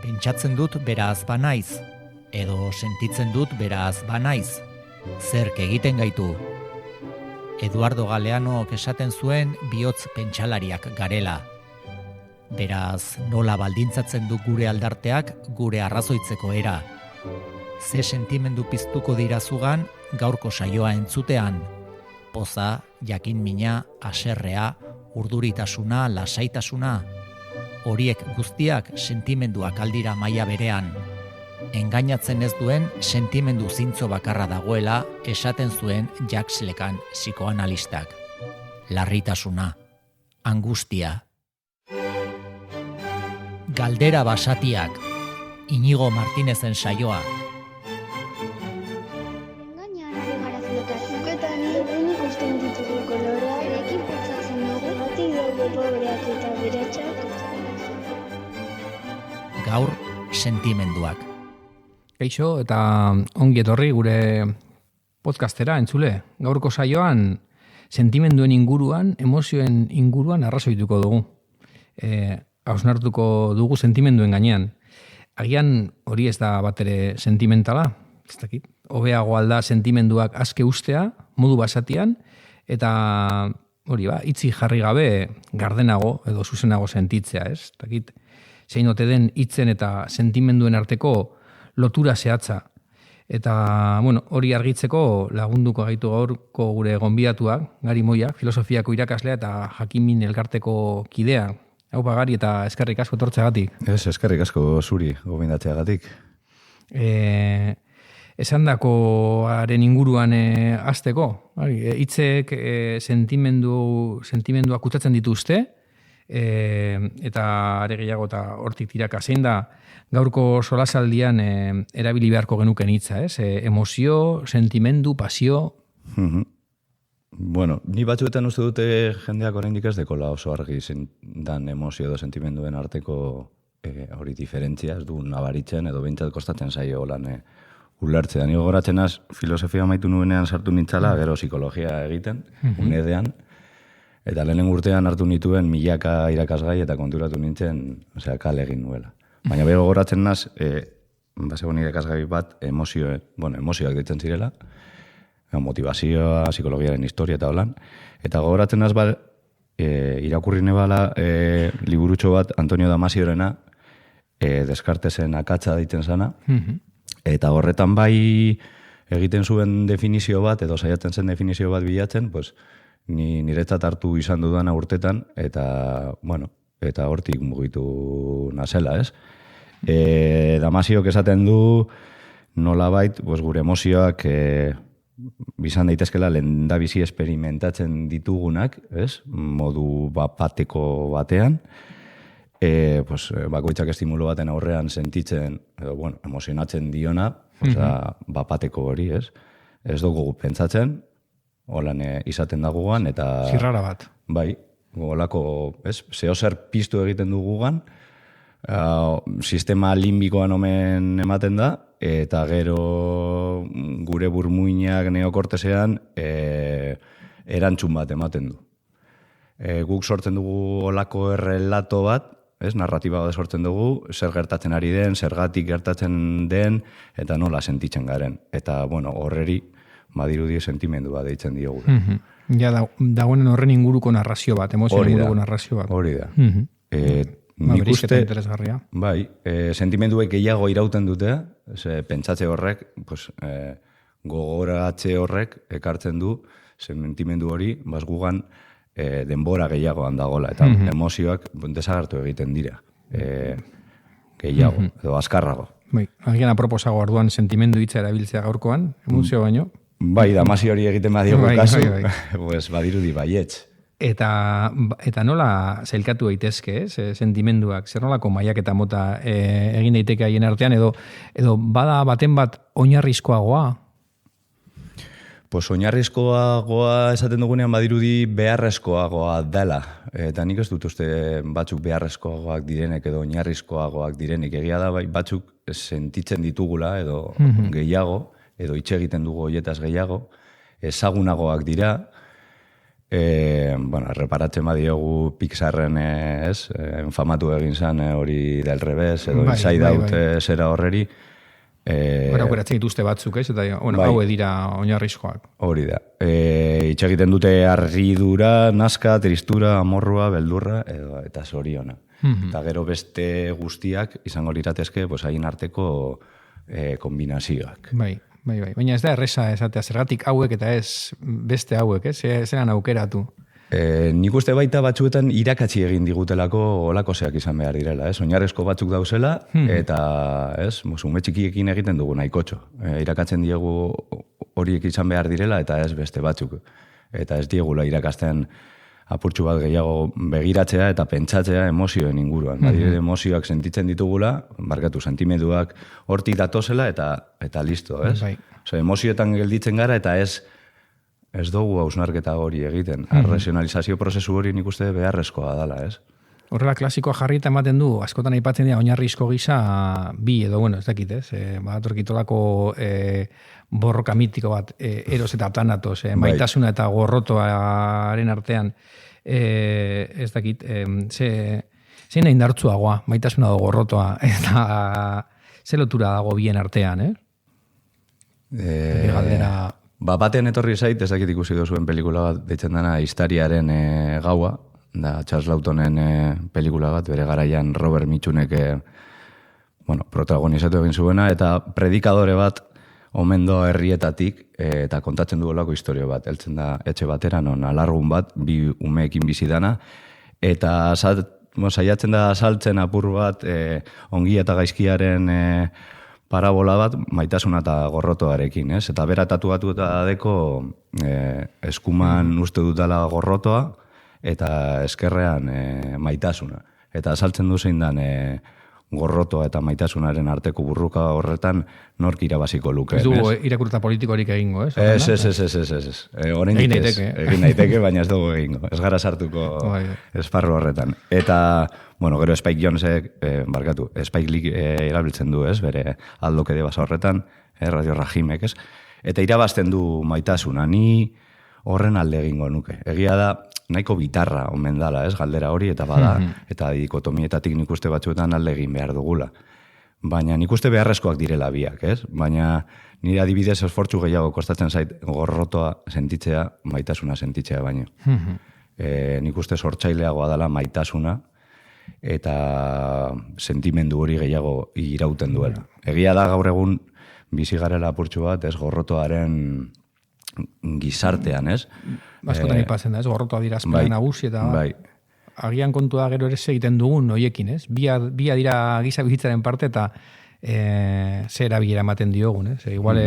Pentsatzen dut beraz banaiz, edo sentitzen dut beraz banaiz. Zerk egiten gaitu? Eduardo Galeanok esaten zuen bihotz pentsalariak garela. Beraz, nola baldintzatzen du gure aldarteak gure arrazoitzeko era. Ze sentimendu piztuko dira zugan gaurko saioa entzutean. Poza, jakin-mina, haserrea, urduritasuna, lasaitasuna. Horiek guztiak sentimenduak aldira maila berean. Engainatzen ez duen sentimendu zintzo bakarra dagoela esaten zuen Jacques Lacan psikoanalistak. Larritasuna, angustia. Galdera basatiak, Inigo Martinezen saioa. Gainean ari gara flotatzen. Eta ni ikusten ditugu koloreak, erekin pentsatzen dugu, batik daude pobreak eta beratxak. Gaur, sentimenduak. Kaixo eta ongi etorri gure podcastera entzule. Gaurko saioan sentimenduen inguruan, emozioen inguruan arrazoituko dugu. Hausnartuko dugu sentimenduen gainean. Agian hori ez da batere sentimentala, ez dakit. Hobeago alda sentimenduak aske ustea, modu basatian, eta hori itzi jarri gabe gardenago edo zuzenago sentitzea, ez? Ez dakit. Zein ote den hitzen eta sentimenduen arteko lotura zehatza. Eta, hori argitzeko lagunduko gaitu gaurko gure gonbidatuak, Gari Moiak, filosofiako irakaslea eta jakin-min elkarteko kidea. Hau Gari eta eskerrik asko tortzeagatik. Ez, eskerrik asko zuri gomendatzeagatik. Esandakoaren inguruan hasteko, hitzek sentimenduak kutsatzen dituzte, eta are gehiago eta hortik tiraka zein da gaurko solasaldian erabili beharko genuken hitza, ez? Emozio, sentimendu, pasio. Bueno, ni batzuetan uste dute jendeak oraindik ez dekola oso argi dan emozio edo sentimenduen arteko hori diferentzia, ez du nabaritzen edo behintzat kostatzen zaio lan ulertzea. Ni gogoratzen az, filosofia amaitu nuenean sartu nintzala, gero psikologia egiten, unedean, eta lehenen urtean hartu nituen milaka irakasgai eta konturatu nintzen, kale egin nuela. Baina beho gogoratzen naz, bazegoen irakasgai bat emozioak ditzen zirela, motivazioa, psikologiaren historia eta holan. Eta gogoratzen naz irakurri nebala liburutxo bat Antonio Damaziorena Descartesen akatsa ditzen zana, eta horretan bai egiten zuen definizio bat, edo saiatzen zen definizio bat bilatzen, pues, niretzat hartu izan dudana urtetan, eta hortik mugitu nazela, ez? Damaziok esaten du nolabait gure emozioak bizan daitezkela lehendabizi esperimentatzen ditugunak, ez? Modu bateko batean, bakoitzak estimulo baten aurrean sentitzen, edo, emozionatzen diona, bateko hori, ez? Ez dugu pentsatzen, holan izaten dagoan, eta... Zirrara bat. Bai, holako, ez? Zeozer piztu egiten dugugan, sistema limbikoan omen ematen da, eta gero gure burmuinak neokortesean erantzun bat ematen du. Guk sortzen dugu holako errelato bat, narratiba bat sortzen dugu, zer gertatzen ari den, zergatik gertatzen den, eta nola sentitzen garen. Eta, horreri, badirudi sentimendu bat deitzen diogu. Ja, dagoenen horren inguruko narrazio bat, emozio inguruko narrazio bat. Hori da. Nik uste, interesgarria. Bai, sentimenduek gehiago irauten dute, pentsatze horrek, gogoratze horrek ekartzen du, sentimendu hori, gugan denbora gehiago handagola, eta emozioak desagertu egiten dira. Gehiago, edo azkarrago. Bai, agian aproposago orduan sentimendu hitza erabiltzea gaurkoan, emozio baino. Bai, Damasi hori egiten badiogu kasu, badirudi baietz. Eta nola zailkatu daitezke, sentimenduak, zer nolako mailak eta mota egin daiteke haien artean, edo bada baten bat oinarrizkoagoa? Oinarrizkoagoa esaten dugunean badirudi beharrezkoagoa dela. Eta nik ez dut uste batzuk beharrezkoagoak direnek edo oinarrizkoagoak direnik. Egia da batzuk sentitzen ditugula edo gehiago, edo hitz egiten dugu hoietaz gehiago, ezagunagoak dira, Reparatzen badiogu Pixarren enfamatu egin zen hori del revés, edo Inside Out zera horreri. Aukeratzen dituzte batzuk, ez? Eta hau dira oinarrizkoak. Hori da. Itxegiten dute arridura, nazka, tristura, amorrua, beldurra, eta zoriona. Eta gero beste guztiak izango liratezke, hain arteko kombinazioak. Bai. Baina ez da erresa esatea, zergatik hauek eta ez beste hauek, zeran aukeratu. Nik uste baita batzuetan irakatsi egin digutelako olakoseak izan behar direla, oinarrezko batzuk dauzela, eta ume txikiekin egiten dugu nahikotxo. Irakatzen diegu horiek izan behar direla, eta ez beste batzuk. Eta ez diegula irakasten apurtxu bat gehiago begiratzea eta pentsatzea emozioen inguruan. Badire emozioak sentitzen ditugula, barkatu sentimenduak hortik datozela eta listo, ez? Emozioetan gelditzen gara eta ez dugu hausnarketa hori egiten. Arrazionalizazio prozesu hori nik uste beharrezkoa dela, ez? Horrela klasikoa jarri eta ematen du, askotan aipatzen dira oinarrizko gisa bi edo, ez dakit, ez? Torkitolako borroka mitiko bat, eros eta tanatos, maitasuna eta gorrotoaren artean, ez dakit, zein indartsuagoa, maitasuna edo gorrotoa, eta ze lotura dago bien artean, galdera... Batean etorri zait, ez dakit ikusi duzuen pelikula bat, deitzen dena Historiaren gaua, da Charles Lawtonen pelikula bat, bere garaian Robert Mitchunek protagonizatu egin zuena, eta predikadore bat omen doa herrietatik, eta kontatzen duelako historio bat. Heltzen da etxe batera, non alargun bat, bi umeekin bizi dana, eta saiatzen da saltzen apur bat, ongi eta gaizkiaren parabola bat, maitasuna eta gorrotoarekin, ez? Eta bera tatuatu eta deko eskuman uste dutala gorrotoa, eta eskerrean maitasuna. Eta saltzen du zein dan gorrotoa eta maitasunaren arteko burruka horretan nork irabaziko luke. Ez dugu irakurta politikorik egingo, ez? Ez. Egin daiteke, baina ez dugu egingo. Ez gara sartuko esparru horretan. Eta, gero Spike Jonzek, Spike Lee erabiltzen du, ez? Bere aldokede basa horretan, Radio Rajimek, ez? Eta irabazten du maitasuna, ni horren alde egingo nuke. Egia da, nahiko bitarra omen dala, ez, galdera hori, eta bada, eta dikotomietatik nik uste batzuetan alde egin behar dugula. Baina nik uste beharrezkoak direla biak, ez? Baina nire adibidez esfortzu gehiago kostatzen zait gorrotoa sentitzea, maitasuna sentitzea baino. Nik uste sortzaileagoa dela maitasuna, eta sentimendu hori gehiago irauten duela. Egia da gaur egun bizi garela apurtxu bat, ez, gorrotoaren gizartean, ez? Askotan ipatzen da, ez? Gorrotoa dira azpena nagusi eta agian kontua gero ere egiten dugun hoiekin, ez? Bia dira giza bizitzaren parte eta ze erabilera ematen diogun, ez? Igual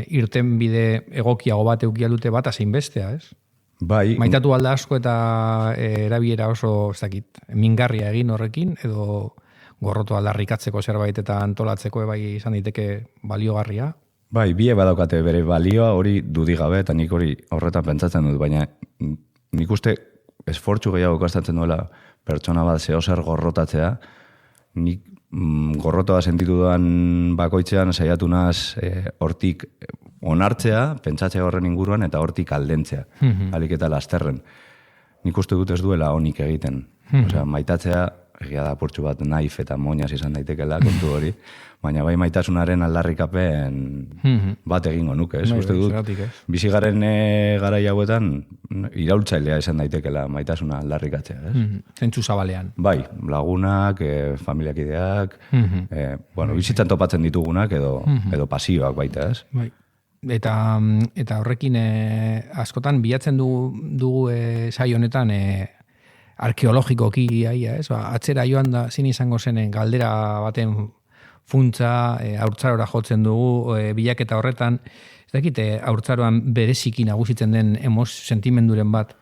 irten bide egokiago bat eukia dute bat zein bestea, ez? Maitatu alda asko eta erabilera oso, ez dakit, mingarria egin horrekin edo gorrotoa aldarrikatzeko zerbait eta antolatzeko bai izan daiteke baliogarria. Bie badaukate bere balioa hori dudigabe eta nik hori horretan pentsatzen dut, baina nik uste esfortzu gehiago kostatzen duela pertsona bat zehozer gorrotatzea, nik gorrotoa sentitu duan bakoitzean saiatu naz hortik onartzea, pentsatzea horren inguruan eta hortik aldentzea, alik eta lasterren. Nik uste dut ez duela honik egiten. Osea, maitatzea, egia da apurtxu bat naif eta moñaz izan daitekela kontu hori, baina bai maitasunaren aldarrikapen bat egingo nuke, ez? Uste dut, bizigaren garai hauetan iraultzailea izan daitekela maitasuna aldarrikatzea, ez? Zentzu zabalean. Bai, lagunak, familiakideak, bizitzan topatzen ditugunak edo pasioak baita, ez? Bai. Eta horrekin askotan bilatzen dugu saio honetan arkeologikoki ez? Atzera joan da zin izango zen galdera baten funtza, haurtzarora jotzen dugu, bilaketa horretan, ez dakit, haurtzaroan bereziki nagusitzen den sentimenduren bat,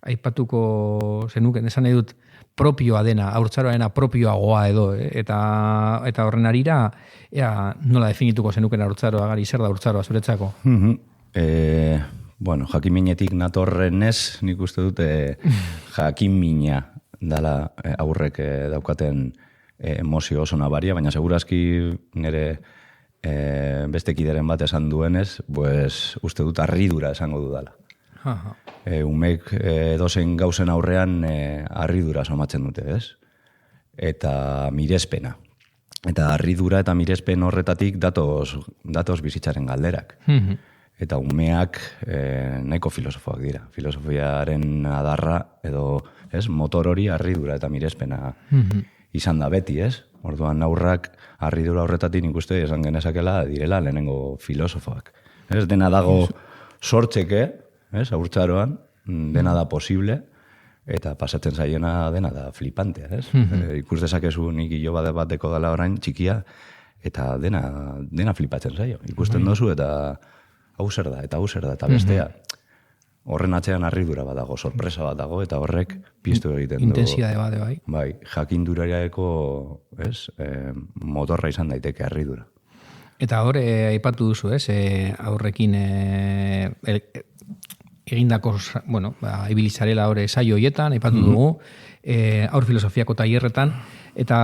aipatuko zenuken, esan nahi dut, propioa dena, haurtzaroarena propioagoa edo, eta horren arira, nola definituko zenuken haurtzaroa, gari, zer da haurtzaroa zuretzako? Jakiminetik natorrenez, nik uste dute jakimina dala aurrek daukaten emozio oso nabaria, baina segurazki nire beste kideren bat esan duenez, uste dut arridura esango dudala. Aha. Umek edozein gauzen aurrean harridura somatzen dute, ez? Eta mirespena. Eta harridura eta mirespen horretatik datoz bizitzaren galderak. Eta umeak nahiko filosofoak dira. Filosofiaren adarra edo motor hori harridura eta mirespena izan da beti, ez? Orduan aurrak harridura horretatik nik uste esan genezakela direla lehenengo filosofoak. Ez dena dago sortzeke, ez? Haurtzaroan, dena da posible, eta pasatzen zaiena dena da flipantea, ez? Ikus dezakezu nik hilo bateko dela orain txikia, eta dena flipatzen zaio. Ikusten dozu eta hau zer da, eta bestea. Horren atzean harridura bat dago, sorpresa bat dago, eta horrek piztu egiten du. Intensidade bat, bai. Bai, jakindurariako motorra izan daiteke harridura. Eta hor, aipatu duzu, ez? Aurrekin egindako, bueno, ibilizarela hor saio hoietan, aipatu dugu, aur filosofiako tailerretan, eta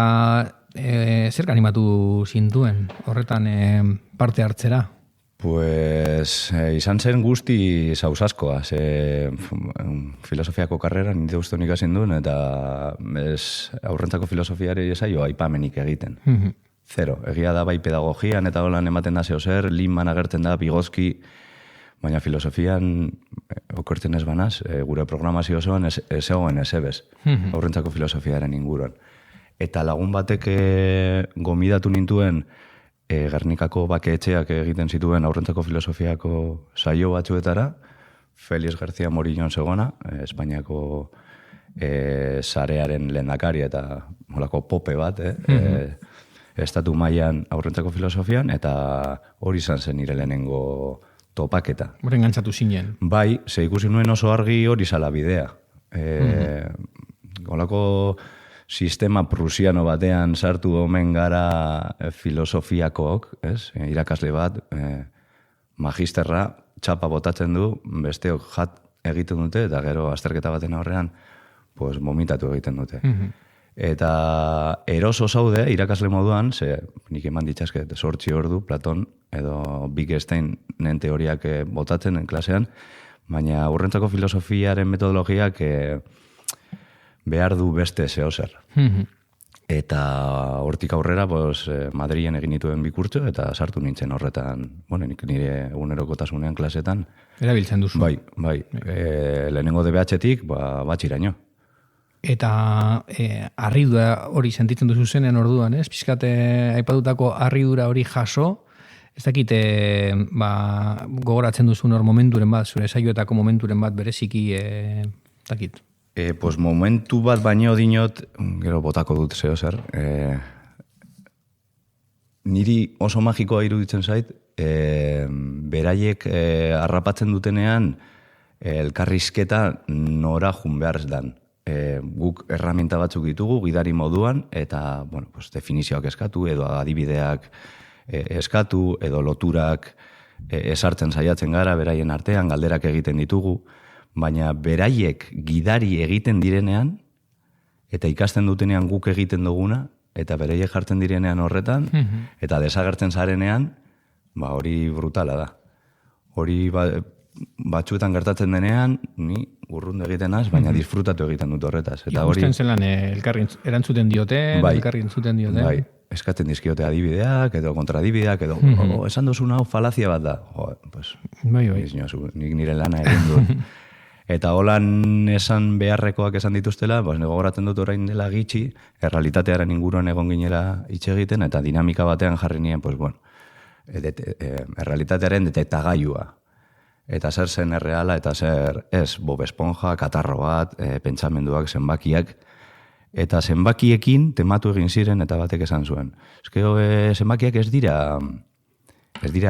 zer animatu zintuen horretan parte hartzera? Pues izan zen guzti zauzaskoa, filosofiako karrera nire uste honik hazin duen, eta aurrentzako filosofiari saio aipamenik egiten. Zero, egia da bai pedagogian eta holan ematen da zehozer, Linman agertzen da, Vygotsky, baina filosofian okertzen ez banaz, gure programazio osoan ez egoen ez ebez, aurrentzako filosofiaren inguruan. Eta lagun batek gomidatu nintuen Gernikako bakeetxeak egiten zituen aurrentzako filosofiako saio batzuetara, Félix García Morillon zegona, Espainiako sarearen lehendakari eta molako pope bat, estatu mailan aurrentzako filosofian, eta hori izan zen nire lehenengo topaketa. Horren gantzatu zinen. Bai, ze ikusi nuen oso argi hori zala bidea. Holako sistema prusiano batean sartu omen gara filosofiakook, ez? Irakasle bat, magisterra, txapa botatzen du, besteok jat egiten dute, eta gero azterketa baten aurrean, pues, vomitatu egiten dute. Eta eroso zaude, irakasle moduan, ze nik eman ditxazke 8 ordu, Platon edo Wittgensteinen teoriak botatzen klasean, baina aurrentzako filosofiaren metodologiak behar du beste zehozer. Eta hortik aurrera, pues, Madrilen egin dituen bikurtso, eta sartu nintzen horretan, bueno, nire egunerokotasunean klasetan. Erabiltzen duzu. Bai. Lehenengo DBH-tik, batxiraino. Eta harridura hori sentitzen duzu zenen orduan, ez? Pizkate aipatutako harridura hori jaso, ez dakit gogoratzen duzun hor momenturen bat, zure saioetako momenturen bat bereziki, dakit. Pues momentu bat baino dinot, gero botako dut zehozer, niri oso magikoa iruditzen zait, beraiek harrapatzen dutenean elkarrizketa nora jun behar ez dan. Guk erraminta batzuk ditugu, gidari moduan, eta bueno, pues, definizioak eskatu, edo adibideak eskatu, edo loturak esartzen saiatzen gara, beraien artean, galderak egiten ditugu, baina beraiek gidari egiten direnean, eta ikasten dutenean guk egiten duguna, eta beraiek jartzen direnean horretan, eta desagertzen zarenean, hori brutala da. Hori batzuetan gertatzen denean, ni urrundu egiten az, baina disfrutatu egiten dut horretaz. Ikusten zelan elkarri erantzuten diote, elkarri entzuten diote. Bai, eskatzen dizkiote adibideak, edo kontradibideak, edo esan dozun hau falazia bat da. Pues, nik nire lana egin dut. Eta holan esan beharrekoak esan dituztela, gogoratzen dut orain dela gitxi, errealitatearen inguruan egon ginela hitz egiten, eta dinamika batean jarri nien, errealitatearen detektagailua. Eta zer zen erreala, eta zer ez, Bob Esponja, katarro bat, pentsamenduak, zenbakiak, eta zenbakiekin tematu egin ziren, eta batek esan zuen. Zenbakiak ez dira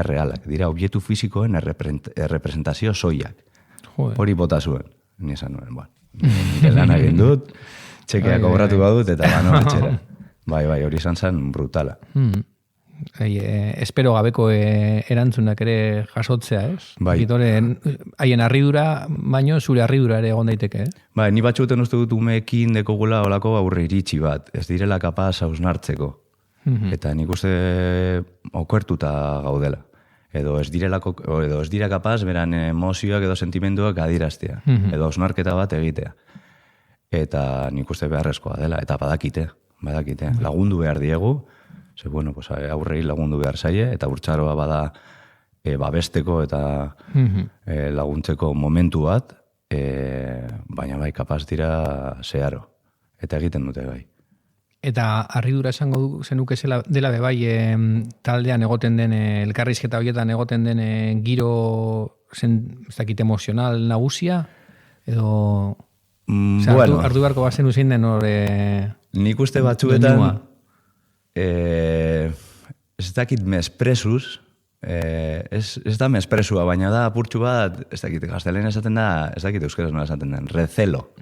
realak, dira objektu fisikoen errepresentazio soiak. Hori bota zuen, ni esan nuen, nire lan egin dut, txekeak obratu badut, eta etxera. Bai, hori izan zen brutala. Espero gabeko erantzunak ere jasotzea, ez? Bai. Haien harridura, baino zure harridura ere egon daiteke, eh? Bai, ni batxuten uste dut umeekin dekogula olako aurre iritsi bat, ez direla kapaz hausnartzeko. Eta nik uste okertuta gaudela. edo ez dira kapaz beran emozioak edo sentimenduak adiraztea, edo hausnarketa bat egitea. Eta nik uste beharrezkoa dela, eta badakite, lagundu behar diegu, ze bueno, pues, aurrei lagundu behar zaie, eta urtsaroa bada babesteko eta laguntzeko momentu bat, baina bai kapaz dira zeharo, eta egiten dute bai. Eta harridura esango zenuke dela bai taldean egoten den, elkarrizketa horietan egoten den giro ez dakit emozional nagusia, edo Bueno, hartu beharko bazen uzein den hor nik uste batzuetan ez dakit mespresuz, ez da mespresua, baina da apurtxu bat, ez dakit gaztelen esaten da, ez dakit euskaraz nola esaten den, recelo.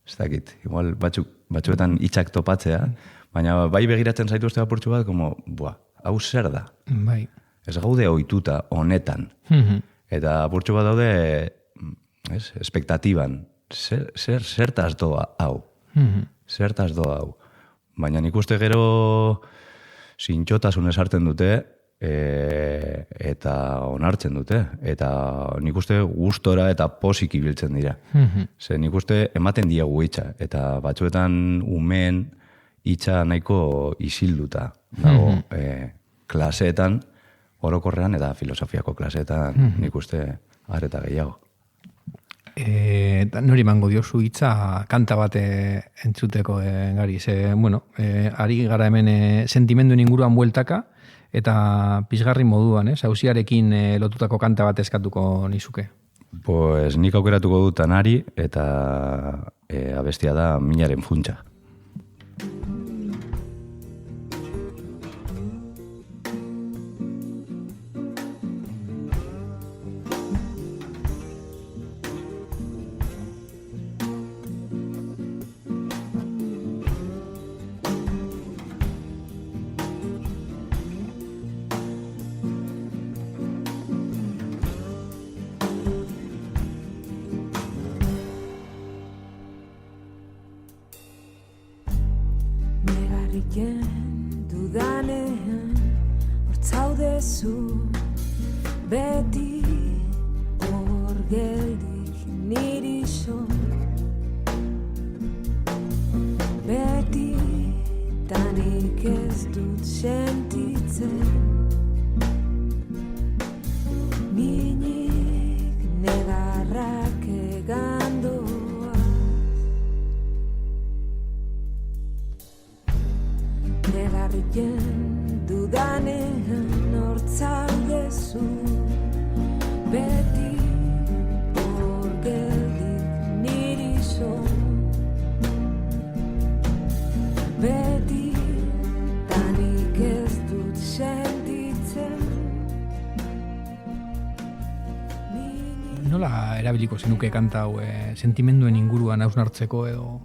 Ez dakit, igual batzuetan hitzak topatzea, baina bai begiratzen zaitu uste apurtxu bat, como, hau zer da? Bai. Ez gaude ohituta honetan. Eta apurtxu bat daude, espektatiban, zertaz doa hau. Zertaz doa hau. Baina nik uste gero zintxotasun esartzen dute eta onartzen dute. Eta nik uste gustora eta posik ibiltzen dira. Ze nik uste ematen diegu hitza. Eta batzuetan umeen hitza nahiko isilduta dago klaseetan, orokorrean eta filosofiako klaseetan nik uste areta gehiago. Nori mango diozu hitza kanta bat entzuteko gari. Bueno, ari gara hemen sentimenduen inguruan bueltaka eta pizgarri moduan, auziarekin lotutako kanta bat eskatuko nizuke. Pues nik aukeratuko dut Anari eta abestia da Minaren funtsa. Dudanean hortzaudezu beti hor geldik niri so beti tanik ez dut sentitzen minik negarrak egandoa negarriken dudanean hortzaudezu beti hor geldik niri so beti tanik ez dut sentitzen Nola erabiliko zenuke kanta hau sentimenduen inguruan hausnartzeko edo?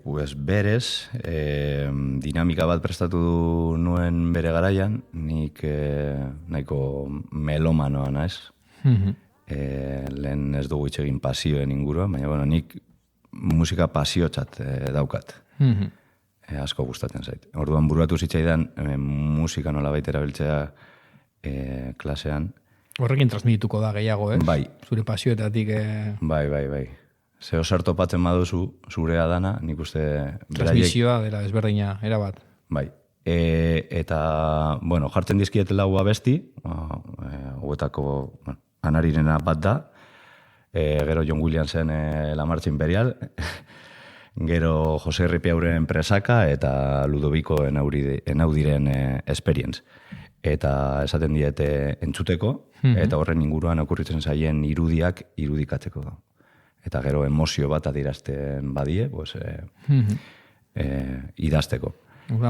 Pues berez, dinamika bat prestatu nuen bere garaian, nik nahiko melomanoa naiz. Lehen ez dugu itxegin pasioen inguruan, baina bueno, nik musika pasiotzat daukat. Asko gustatzen zait. Orduan buruatu zitzaidan musika nola baita erabiltzea klasean. Horrekin transmituko da gehiago, ez? Bai. Zure pasioetatik... Bai. Zeo sartu patzen baduzu zurea dana, nik uste... Transmisioa dela ezberdina, erabat. Bai. Eta, bueno, jartzen dizkiet lau abesti, hauetako Anarirena bat da, gero John Williamsen La Marcha Imperial, gero Jose Ripiauren Presaka eta Ludovico Enaudiren Experience. Eta esaten diete entzuteko, eta horren inguruan okurritzen zaien irudiak irudikatzeko da. Eta gero emozio bat adirazten badie, pues, idazteko.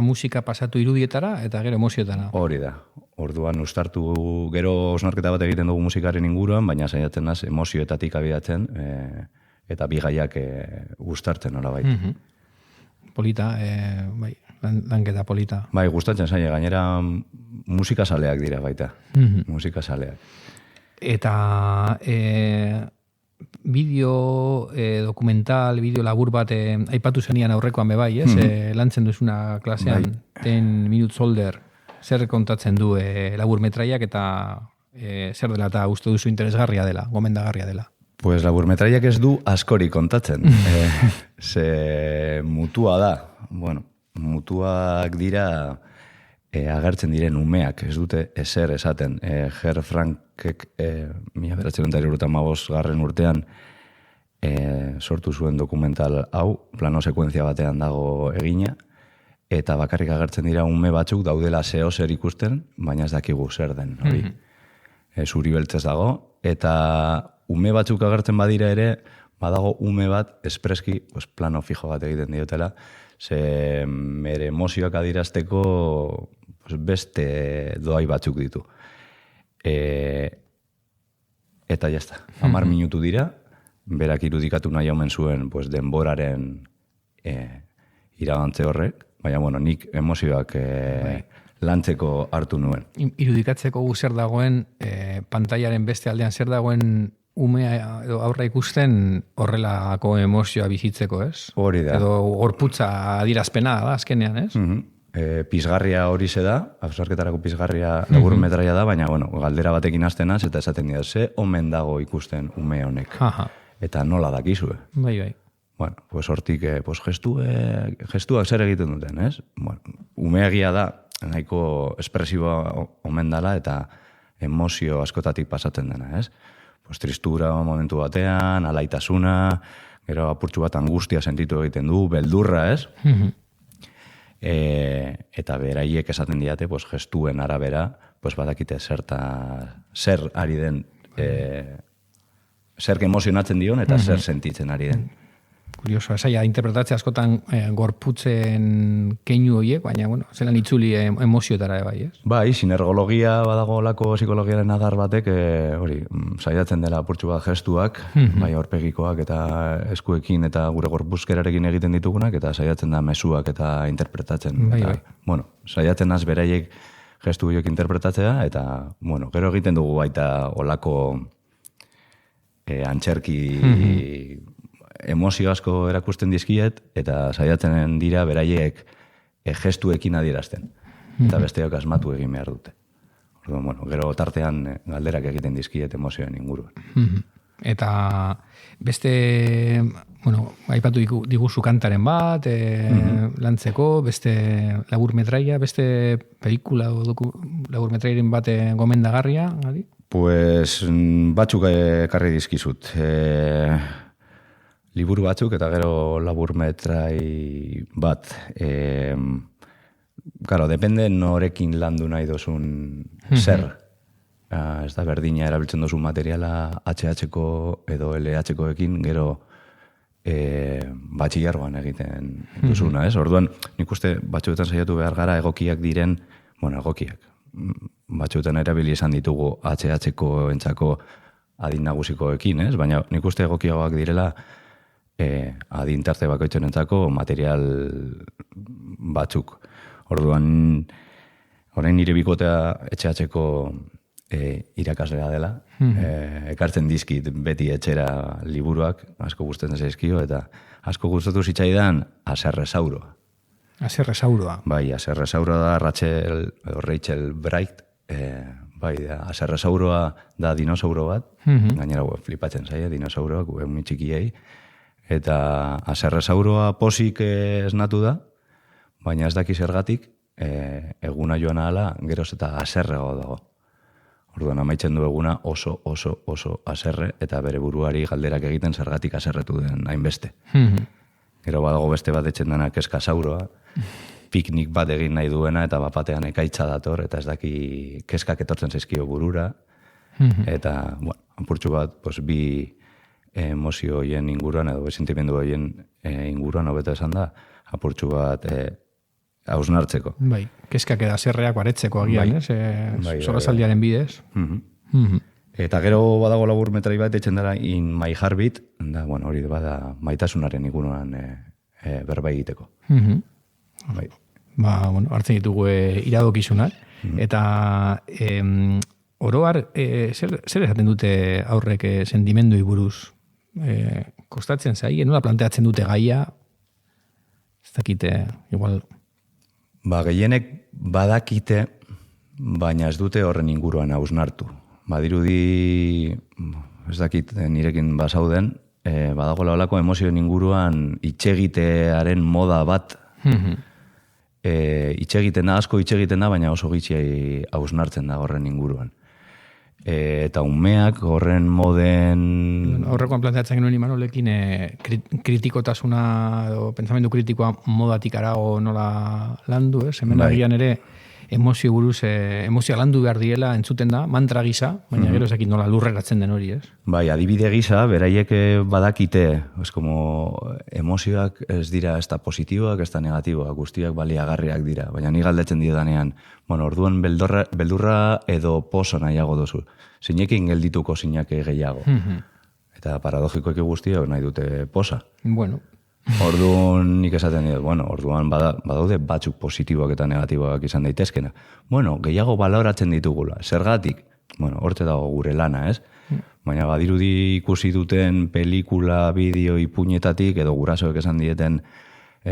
Musika pasatu irudietara eta gero emozioetara. Hori da. Orduan ustartu gero osnarketa bat egiten dugu musikaren inguruan, baina saiatzen naz emozioetatik abiatzen eta bigaiak gustartzen nola baita. Polita, bai, lanketa polita. Bai, gustatzen zaila, gainera musikazaleak dira baita. Musikazaleak. Eta bideo dokumental, bideo labur bat aipatu zenian aurrekoan bebai, ez? Lantzen duzuna klasean, 10 Minutes Older. zer kontatzen du laburmetraiak eta zer dela eta uste duzu interesgarria dela, gomendagarria dela? Pues laburmetraiak ez du askori kontatzen. Ze mutua da. Bueno, mutuak dira agertzen diren umeak, ez dute ezer esaten. Ger Frankek 1995 urtean sortu zuen dokumental hau, plano sekuentzia batean dago egina, eta bakarrik agertzen dira ume batzuk daudela zeo zer ikusten, baina ez dakigu zer den, hori. Zuri beltzez dago, eta ume batzuk agertzen badira ere, badago ume bat espreski plano fijo bat egiten diotela, ze mere emozioak adirazteko beste doai batzuk ditu. Eta jazta, 10 minutu dira, berak irudikatu nahi omen zuen denboraren iragantze horrek, baina nik emozioak lantzeko hartu nuen. Irudikatzeko zer dagoen, pantailaren beste aldean zer dagoen umea edo aurra ikusten horrelako emozioa bizitzeko, ez? Hori da. Edo gorputza adirazpena da, azkenean, ez? Pizgarria hori ze da, absarketarako pizgarria laburmetraia da, baina galdera batekin hasten az, eta esaten dira, ze omen dago ikusten ume honek. Eta nola dakizue. Bai. Bueno, pues hortik gestuak zer egiten duten, ez? Bueno, umeagia da, nahiko espresiboa omen dela eta emozio askotatik pasatzen dena, ez? Pues tristura momentu batean, alaitasuna, gero apurtxu bat angustia sentitu egiten du, beldurra, ez? Eta beraiek esaten diate, gestuen arabera, badakite zer ari den, zer emozionatzen dion eta zer sentitzen ari den. Kurioso, esaia, interpretatzea askotan gorputzen keinu horiek, baina, zelan itzuli emozioetara bai, ez? Bai, sinergologia badago lako psikologiaren adar batek, saiatzen dela apurtxu bat gestuak, bai aurpegikoak eta eskuekin eta gure gorpuzkerarekin egiten ditugunak, eta saiatzen da mezuak eta interpretatzen. Bai. Saiatzen az beraiek gestu horiek interpretatzea, eta, gero egiten dugu baita olako antzerki emozio asko erakusten dizkiet, eta saiatzen dira beraiek gestuekin adierazten. Eta besteok asmatu egin behar dute. Gero tartean galderak egiten dizkiet emozioen inguruan. Eta beste, aipatu diguzu kantaren bat, lantzeko, beste laburmetraia, beste pelikula o laburmetraiaren bat gomendagarria, gali? Pues batzuk ekarri dizkizut. Liburu batzuk eta gero laburmetrai bat. Claro, depende norekin landu nahi dozun zer. Ez da berdina erabiltzen dozun materiala HH-ko edo LH-koekin gero batxillargoan egiten duzuna, ez? Orduan, nik uste batzuetan saiatu behar gara egokiak diren, egokiak. Batzuetan erabili esan ditugu HH-ko entzako adin nagusikoekin, ez? Baina nik uste egokiagoak direla adin tarte bakoitzen entzako material batzuk. Orduan, orain nire bikotea HH-ko irakaslea dela. Ekartzen dizkit beti etxera liburuak, asko gustatzen zaizkio, eta asko gustatu zitzaidan Aserresauroa. Aserresauroa. Bai, Aserresauroa da Rachel Bright, bai, Aserresauroa da dinosauro bat, gainera flipatzen zaie dinosauroak, emi txikiei, eta Aserresauroa posik esnatu da, baina ez daki zergatik, eguna joan ahala, geroz eta aserrego dago. Orduan amaitzen du eguna oso aserre, eta bere buruari galderak egiten zergatik aserretu den hainbeste. Gero badago beste bat etxen dena keskasauroa, piknik bat egin nahi duena, eta bapatean ekaitza dator, eta ez daki keskak etortzen zaizkio burura, eta, apurtxu bat, bi emozio hoien inguruan, edo sentimendu hoien inguruan, hobeto esan da, apurtxu bat hausnartzeko. Bai, keskak eda zerreak baretzeko agian, ez? Solasaldiaren bidez. Eta gero badago laburmetrai bat etxen dara In My Heartbeat, da, hori bada maitasunaren inguruan berba egiteko. Bai. Hartzen ditugu iradokizunak, eta oroar, zer esaten dute aurrek sentimenduei buruz? Kostatzen zai, nola planteatzen dute gaia? Ez dakite, igual... Gehienek badakite, baina ez dute horren inguruan hausnartu. Badirudi, ez dakit nirekin basauden, badagoela olako emozioen inguruan itxegitearen moda bat, itxegiten da, asko itxegiten da, baina oso gitxi hausnartzen da horren inguruan. Eta umeak horren moden... Horrekoan planteatzen genuen Imanolekin kritikotasuna edo pentsamendu kritikoa modatik arago nola landu, ez? Hemen agian ere emozio buruz, emozioa landu behar diela entzuten da, mantra gisa, baina gero ezakit nola lurreratzen den hori, ez? Bai, adibide gisa, beraiek badakite, es como emozioak ez dira ez da positiboak, ez da negatiboak, guztiak baliagarriak dira, baina ni galdetzen diodanean, bueno, orduan beldurra edo poso nahiago duzu, zinekin geldituko zinake gehiago. Eta paradogikoek guztiak nahi dute posa. Bueno. Orduan nik esaten dut, bueno, orduan badaude batzuk positiboak eta negatiboak izan daitezkena. Bueno, gehiago baloratzen ditugula. Zergatik? Bueno, hortze dago gure lana, ez? Baina badirudi ikusi duten pelikula, bideo, ipuñetatik, edo gurasoek esan dieten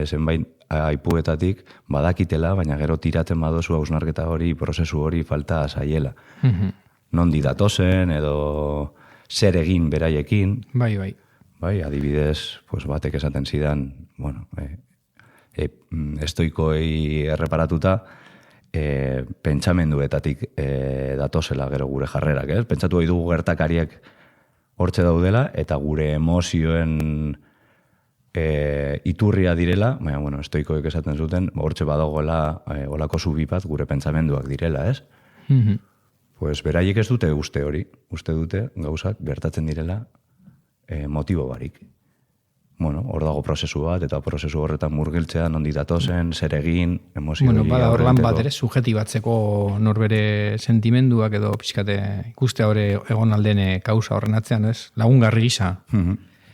zenbait aipuetatik, badakitela, baina gero tiratzen badozu hausnarketa hori, prozesu hori falta zaiela. Nondi datozen, edo zer egin beraiekin. Bai, bai. Bai, adibidez, pues batek esaten zidan, bueno, estoikoei erreparatuta, pentsamenduetatik datozela gero gure jarrerak, ez? Pentsatu gai dugu gertakariek hortze daudela, eta gure emozioen iturria direla, baina, bueno, estoikoek esaten zuten, hortze badagoela olako zubi bat gure pentsamenduak direla, ez? Pues beraiek ez dute uste hori, uste dute gauzak gertatzen direla motibo barik. Bueno, hor dago prozesu bat, eta prozesu horretan murgiltzea, nondi datozen, zer egin, emozio hori. Bueno, bada hor lan bat ere, sujetibatzeko norbere sentimenduak edo pixkate ikuste hori egon aldene kausa horren atzean, ez? Lagungarri gisa.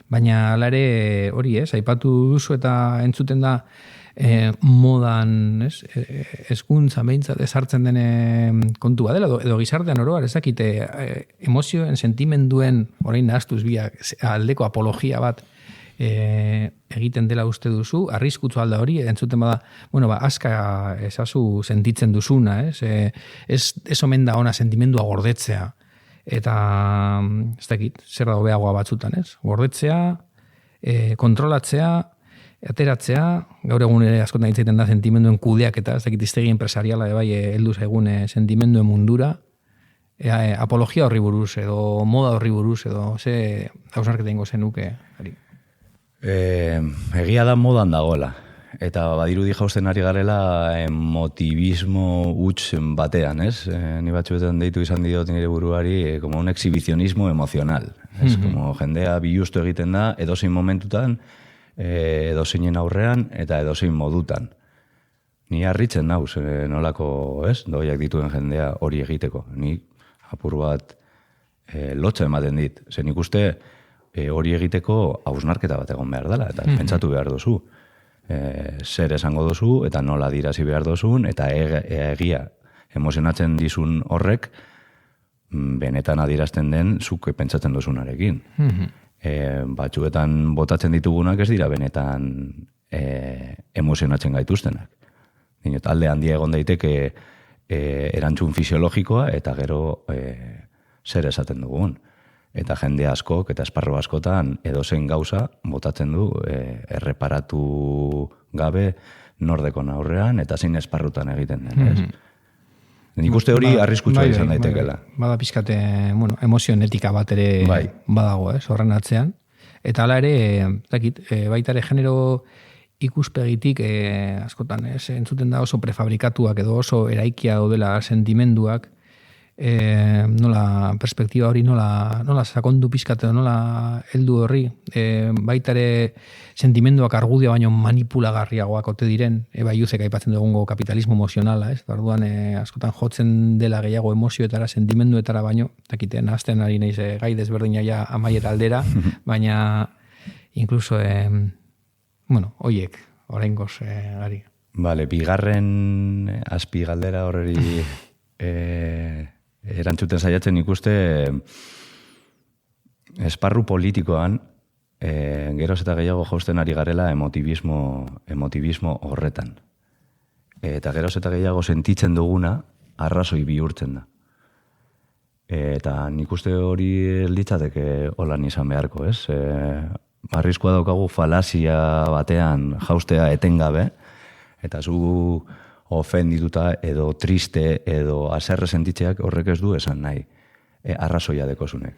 Baina ala ere hori, ez? Aipatu duzu eta entzuten da modan, ez? Hezkuntza behintzat ezartzen den kontua dela, edo gizartean oroar, ezakite emozioen, sentimenduen, orain nahaztuz biak, aldeko apologia bat egiten dela uste duzu, arriskutzu alda hori, entzuten bada, bueno, aska ezazu sentitzen duzuna, ez? Ez omen da ona sentimendua gordetzea, eta ez dakit, zer da hobeagoa batzutan, ez? Gordetzea, kontrolatzea, ateratzea, gaur egun ere askotan hitz egiten da sentimenduen kudeak eta ez dakit iztegi empresariala bai heldu zaigun sentimenduen mundura, apologia horri buruz edo moda horri buruz edo ze hausnarketa ingo zenuke. Egia da modan dagoela. Eta badirudi jausten ari garela emotivismo huts batean, ez? Ni batzuetan deitu izan diot nire buruari como un exhibicionismo emocional. Ez, como jendea bilustu egiten da edozein momentutan, edozeinen aurrean eta edozein modutan. Ni harritzen nauz, nolako, ez? Doiak dituen jendea hori egiteko. Ni apur bat lotza ematen dit. Zer nik uste hori egiteko hausnarketa bat egon behar dela, eta pentsatu behar duzu. Zer esango duzu, eta nola dirazi behar duzun, eta egia emozionatzen dizun horrek, benetan adierazten den zuk pentsatzen duzunarekin. Batzuetan botatzen ditugunak ez dira benetan emozionatzen gaituztenak. Alde handia egon daiteke erantzun fisiologikoa eta gero zer esaten dugun. Eta jende askok eta esparru askotan edozein gauza botatzen du erreparatu gabe nordekon aurrean eta zein esparrutan egiten den. Nik uste hori arriskutsua izan daitekela. Bada pizkate, bueno, emozioen etika bat ere badago, horren atzean. Eta hala ere, baita ere genero ikuspegitik askotan, entzuten da oso prefabrikatuak edo oso eraikia daudela sentimenduak, nola perspektiba hori nola sakondu pizkate nola heldu horri, baita ere sentimenduak argudia baino manipulagarriagoak ote diren, Baiuzek aipatzen dugungo kapitalismo emozionala, ez? Orduan askotan jotzen dela gehiago emozioetara, sentimenduetara baino, dakite nahazten ari naiz gai desberdina ja amaiera aldera, baina incluso bueno, hoiek oraingoz gari. Vale, bigarren azpi galdera horreri erantzuten saiatzen ikuste esparru politikoan geroz eta gehiago jausten ari garela emotivismo horretan. Eta geroz eta gehiago sentitzen duguna arrazoi bihurtzen da. Eta nik uste hori litzateke holan izan beharko, ez? Arriskua daukagu falazia batean jaustea etengabe, eta zu ofendituta edo triste edo haserre sentitzeak horrek ez du esan nahi. Arrazoia dekozunek.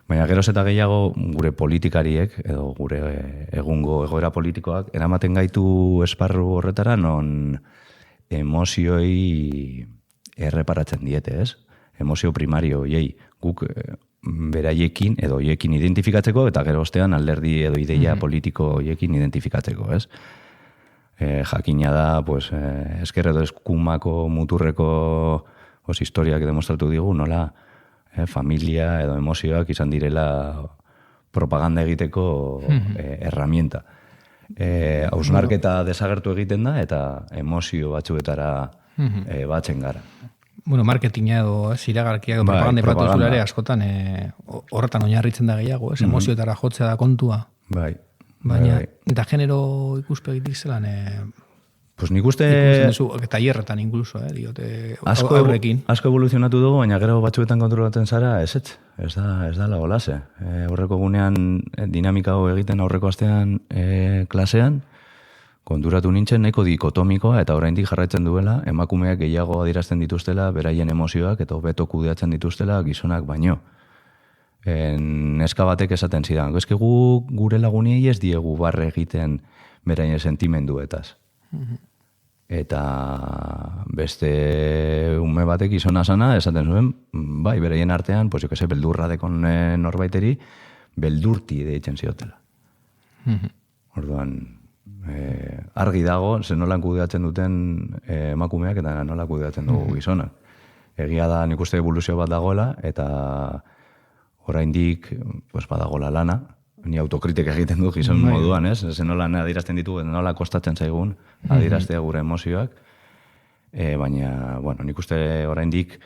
Baina geroz eta gehiago gure politikariek edo gure egungo egoera politikoak eramaten gaitu esparru horretara non emozioi erreparatzen diete, ez? Emozio primario hoiei guk beraiekin edo hoiekin identifikatzeko eta gero ostean alderdi edo ideia politiko hoiekin identifikatzeko, ez? Jakina da, pues, esker edo eskumako muturreko historiak demostratu digu, nola familia edo emozioak izan direla propaganda egiteko herramienta. Hausnarketa desagertu egiten da eta emozio batzuetara batzen gara. Bueno, marketinga edo iragarkia edo propaganda ipatu zula ere askotan horretan oinarritzen da gehiago, emozioetara jotzea da kontua. Bai. Baina, eta genero ikuspegitik zelan... Pues nik uste... Tailerretan incluso, diote asko aurrekin. Asko evoluzionatu dugu, baina gero batzuetan kontrolatzen zara, ez da la olase. Horreko gunean dinamika hau egiten aurreko astean klasean, konturatu nintzen nahiko dikotomikoa eta oraindik jarraitzen duela, emakumeak gehiago adierazten dituztela, beraien emozioak eta hobeto kudeatzen dituztela gizonak baino. Neska batek esaten zidan, eske gure laguniei ez diegu barre egiten beraien sentimenduetaz. Eta beste ume batek izona sana esaten zuen, bai, beraien artean, pues jo que se, beldurra dekon norbaiteri, beldurti deitzen ziotela. Orduan, argi dago, ze nolan kudeatzen duten emakumeak eta nola kudeatzen dugu gizonak. Egia da nik uste evoluzio bat dagoela, eta oraindik pues, badagola lana, ni autokritik egiten du gizon moduan, ez? Zen nola adierazten ditugu, nola kostatzen zaigun adieraztea gure emozioak. Baina, bueno, nik uste oraindik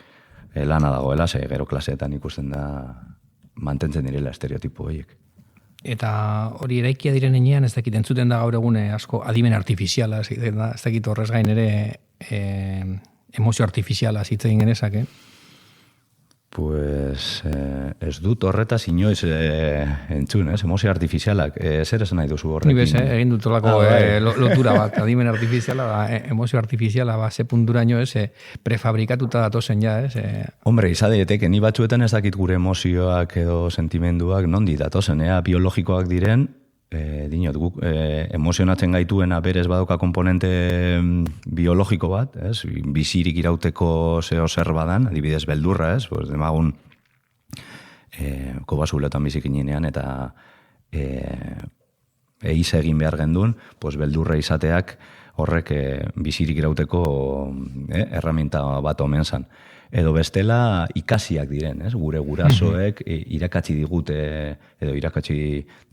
lana dagoela, ze gero klaseetan ikusten da mantentzen direla estereotipo horiek. Eta hori eraikia diren enean, ez dakit entzuten da gaur egune asko adimen artifiziala, ez dakit horrez gain ere emozio artifiziala zitzen genezak, Pues ez dut horretaz inoiz entzun, emozio artifizialak. Zer esan nahi duzu horrekin? Ni bez, egin dut olako lotura bat, adimen artifiziala, emozio artifiziala, ze punturaino prefabrikatuta datozen ja, Hombre, izadeteke, ni batzuetan ez dakit gure emozioak edo sentimenduak nondi datozen, biologikoak diren, dinot, guk emozionatzen gaituena berez badoka komponente biologiko bat, bizirik irauteko zeo zer badan, adibidez beldurra, pues, demagun kobasuletan bizikinean eta eiz egin behar gendun, pues, beldurra izateak horrek bizirik irauteko herramienta bat omen zan. Edo bestela ikasiak diren, gure gurasoek irakatsi digute edo irakatsi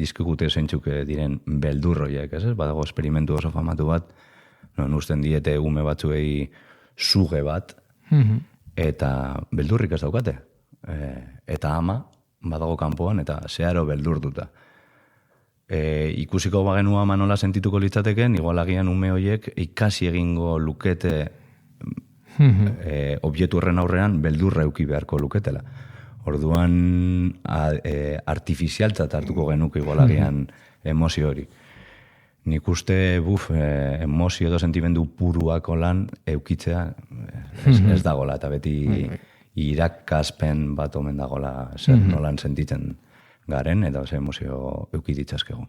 dizkigute zeintzuk diren beldurroiek, badago esperimentu oso famatu bat, non usten diete ume batzuei suge bat, eta beldurrik ez daukate. Eta ama badago kanpoan eta zeharo beldurtuta. Ikusiko bagenu ama nola sentituko litzateken, igual agian ume horiek ikasi egingo lukete objektu horren aurrean beldurra euki beharko luketela. Orduan artifizialtzat hartuko genuke igualagian emozio hori. Nik uste emozio edo sentimendu puruak lan eukitzea ez dagola, eta beti irakaspen bat omen dagola zer nolan sentitzen garen, eta ze emozio euki ditzazkegu.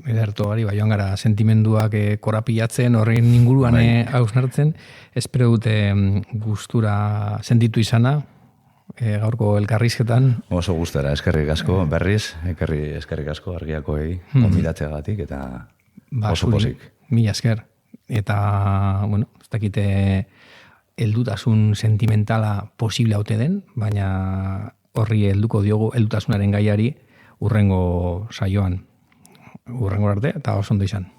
Ederto gari, joan gara sentimenduak korapilatzen, horren inguruan hausnartzen, espero dute gustura sentitu izana, gaurko elkarrizketan. Oso gustora, eskerrik asko, berriz, eskerrik asko argiakoei, konbidatzeagatik, eta oso posik. Mila esker. Eta, bueno, ez dakite heldutasun sentimentala posible haute den, baina horri helduko diogu heldutasunaren gaiari urrengo saioan. Urrengo arte, eta oso ondo izan.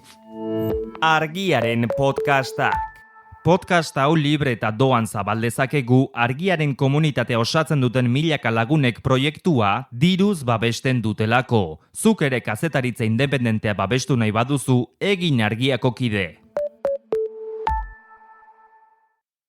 Argiaren podcastak. Podcast hau libre eta doan zabaldezakegu Argiaren komunitatea osatzen duten milaka lagunek proiektua diruz babesten dutelako. Zuk ere kazetaritza independentea babestu nahi baduzu, egin Argiako kide.